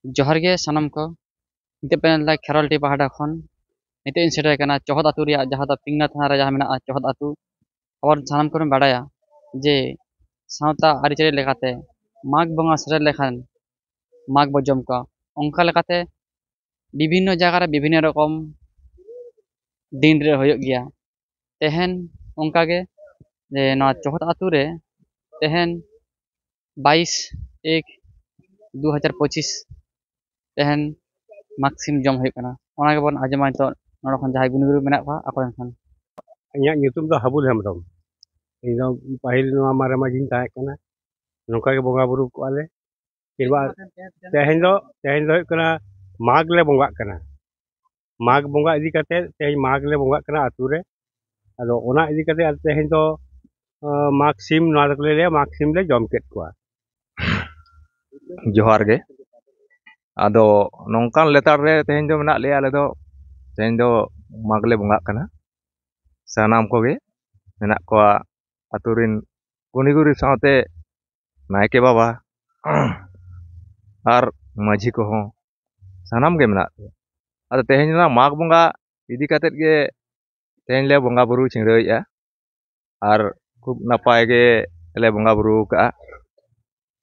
जोहार गे सानम को निते पेन ला खेरल टी पहाड़ा खन निते इन सेटर कना चौहद आतु रिया जहां दा पिंगना थाना रे जहां मेना चौहद आतु और सानम को बाडाया जे सावता आरि चरे लेखाते माग बंगा सरे लेखान माग बजम का onka लेखाते विभिन्न जगह रे विभिन्न रकम दिन रे होय गया तेहन onka गे जे ना चौहद आतु रे तेहन 22/1/2025 तेहन माक्सिम जम होय कना ओना के बन आजमा तो नोड खन जाय गुनी गुरु मेना बा अकोन खन इᱧᱟᱹᱜ ᱧᱩᱛᱩᱢ ᱫᱚ ᱦᱟᱵᱩᱞ ᱦᱮᱢᱵᱨᱚᱢ ᱤᱧ ᱫᱚ ᱯᱟᱹᱦᱤᱞ ᱱᱚᱣᱟ ᱢᱟᱨᱮ ᱢᱟᱹᱡᱷᱤᱧ ᱛᱟᱦᱮᱸ ᱠᱟᱱᱟ ᱱᱚᱝᱠᱟ ᱜᱮ ᱵᱚᱸᱜᱟ ᱵᱩᱨᱩ ᱠᱚᱣᱟ ᱞᱮ ᱠᱤᱝᱵᱟ ᱛᱮᱦᱮᱧ ᱫᱚ ᱦᱩᱭᱩᱜ ᱠᱟᱱᱟ ᱢᱟᱜᱽ ᱞᱮ ᱵᱚᱸगाᱜ ᱠᱟᱱᱟ ᱢᱟᱜᱽ ᱵᱚᱸᱜᱟ ᱤᱫᱤ ᱠᱟᱛᱮ ᱛᱮᱦᱮᱧ ᱢᱟᱜᱽ ᱞᱮ ᱵᱚᱸगाᱜ ᱠᱟᱱᱟ ᱟᱛᱩ ᱨᱮ ᱟᱫᱚ ᱚᱱᱟ ᱤᱫᱤ ᱠᱟᱛᱮ ᱛᱮᱦᱮᱧ ᱫᱚ ᱢᱟᱜᱽ ᱥᱤᱢ ᱱᱚᱣᱟ ᱫᱚ ᱞᱮ ᱢᱟᱜᱽ ᱥᱤᱢ ᱞᱮ ᱡᱚᱢ ᱠᱮᱫ ᱠᱚᱣᱟ जोहार गे आदो नौकान लेतार रे तेहें दो मेना लेया ले दो तेहें दो मागले बंगा कना सानाम को गे मेना को अतुरिन गुनिगुरी साथे नायके बाबा आर माझी को हो सानाम गे मेना आदो तेहें ना माग बंगा इदी कातेत गे तेहें ले बंगा बुरु चिंगरइया आर खूब नापाय गे ले बंगा बुरु का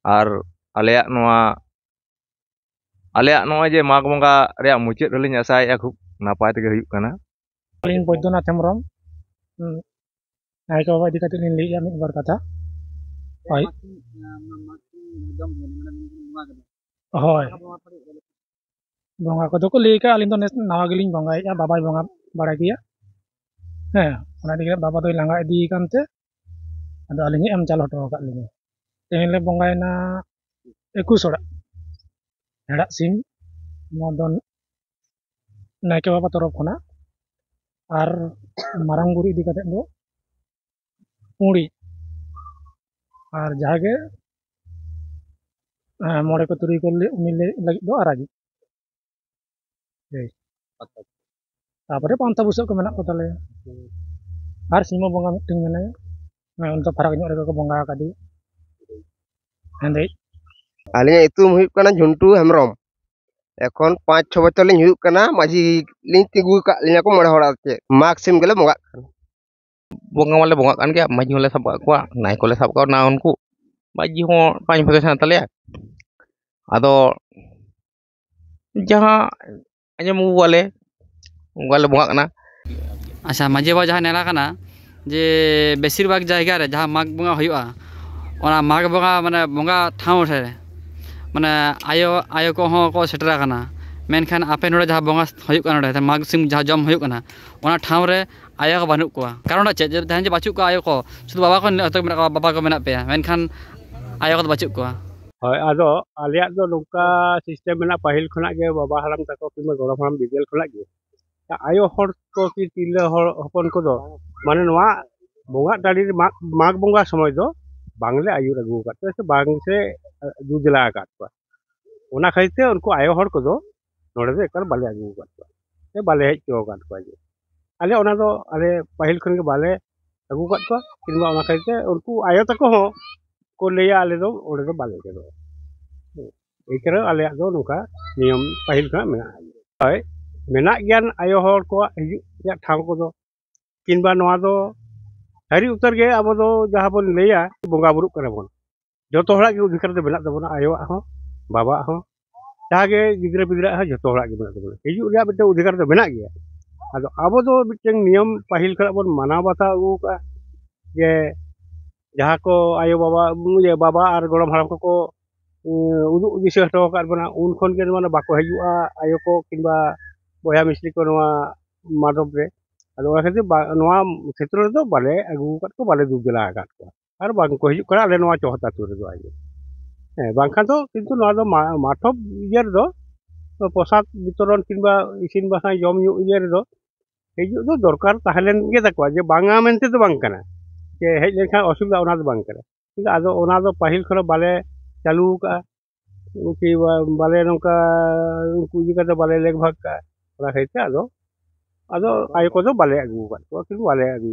आर आलेया नोआ जे माग बंगा रे मुचाद रलिन आसाया खूब नापाय तेगे हुयुग कना अलिन बैद्यनाथ हेम्ब्रम नायक बाबा इदी काते लिन लैया मिद बार कथा होय होय बंगा को दो को लेका अलिन तो नावा गेलिन बंगाया बाबा बंगा बाड़ा गया हे ओना दिगे बाबा तो लांगा इदी कानते अदो अलिन एम चाल हटो का लिन तेहेन ले बंगायना 21 ओड़ा हेड़ा सिम नोदन नायके बाबा तरफ खना और मारांग बुरु इदी काते दो पुड़ी और जागे मोड़े को तुरी को उनी लगी दो आरागी तापरे पांता बुसक को मेना को तले और सीमा बंगा मिटिंग मेना मैं उन तो फरक ᱧᱚᱜ ᱨᱮᱜᱮ को बंगा कादी हेंदे आलिया इतुम हुयुग कना झुंटू हेम्ब्रम एखन 5-6 बछर लिन हुयुग कना माझी लिन तिगु का लिना को मोड़े होड़ा चे माग सिम गेले बंगा बोंगा वाले बोंगा कान के माझी वाले सब को नाय को ले सब को ना उनको माझी हो 5 बछर सान तले आदो जहां अजम वाले बोंगा कना अच्छा माझे बा जहां नेला कना जे बेसिर भाग जायगा रे जहां माग बंगा होयुआ ओना माग बंगा माने बंगा ठाव रे माने आयो आयो को हो को सेटरा कना मेनखान आपे नोडे जहां बंगा होयुक कना नोडे माग सिम जहां जम होयुक कना ओना ठाव रे आयो को बानुक को कारण चे जे तहन जे बाचुक को आयो को शुद्ध बाबा को अतक मेना बाबा को मेना पे मेनखान आयो को बाचुक को होय आदो आलिया दो नोका सिस्टम मेना पहिल खना के बाबा हराम तको किमा गोरा हराम बिगेल खना के आयो हर को की तिले हर हपन को दो माने नवा बोंगा दाड़ी माग बोंगा समय दो बांगले आयु अगु काते से बांग से जुजला काट को ओना खाइते उनको आयो हर को दो नोडे से एकर बाले अगु काट को से बाले हेज को काट को जे आले ओना दो आले पहिल खन के बाले अगु काट को किनबा ओना खाइते उनको आयो तको हो को लेया आले दो ओडे दो बाले के दो एकर आले दो नुका नियम पहिल खन मेना होय मेना ज्ञान आयो हर को हिजु या ठाव को दो किनबा नवा दो हरी उतर के अब दो जहां बन लेया बोंगा बुरु कना बन जतो हड़ा के अधिकार दे बेना तबना आयो हो बाबा हो जागे गिद्रा बिद्रा हो जतो हड़ा के बेना तबना हिजु रिया बेटे अधिकार दे बेना गया आदो अब दो बिचंग नियम पहिल खरा बन माना बाता अगु का जे जहां को आयो बाबा मुजे बाबा और गोड़म हराम को उदु दिसे हटो का बना उन खन के माने बाको हजुआ आयो को किंबा बोया मिस्त्री को नवा माधव रे अदो खातिर नवा क्षेत्र रे दो बाले अगु काट को बाले दुगला काट को और बांग को हजु करा ले नवा चौहता तुर दो आगे बांखा तो किंतु नवा दो माठब इयर दो प्रसाद वितरण किंबा इसिन बासा जम न्यू इयर दो हजु दो दरकार ताहलेन गे तको जे बांगा मेनते तो बांग कना जे हेज लेखा असुविधा ओना दो बांग कना किंतु आदो ओना दो पहिल खरो बाले चालू का कि बाले नोका उनको इदी का बाले लेग भाग का ओना खाइते आदो आयो को दो बाले अगु का तो किंतु बाले अगु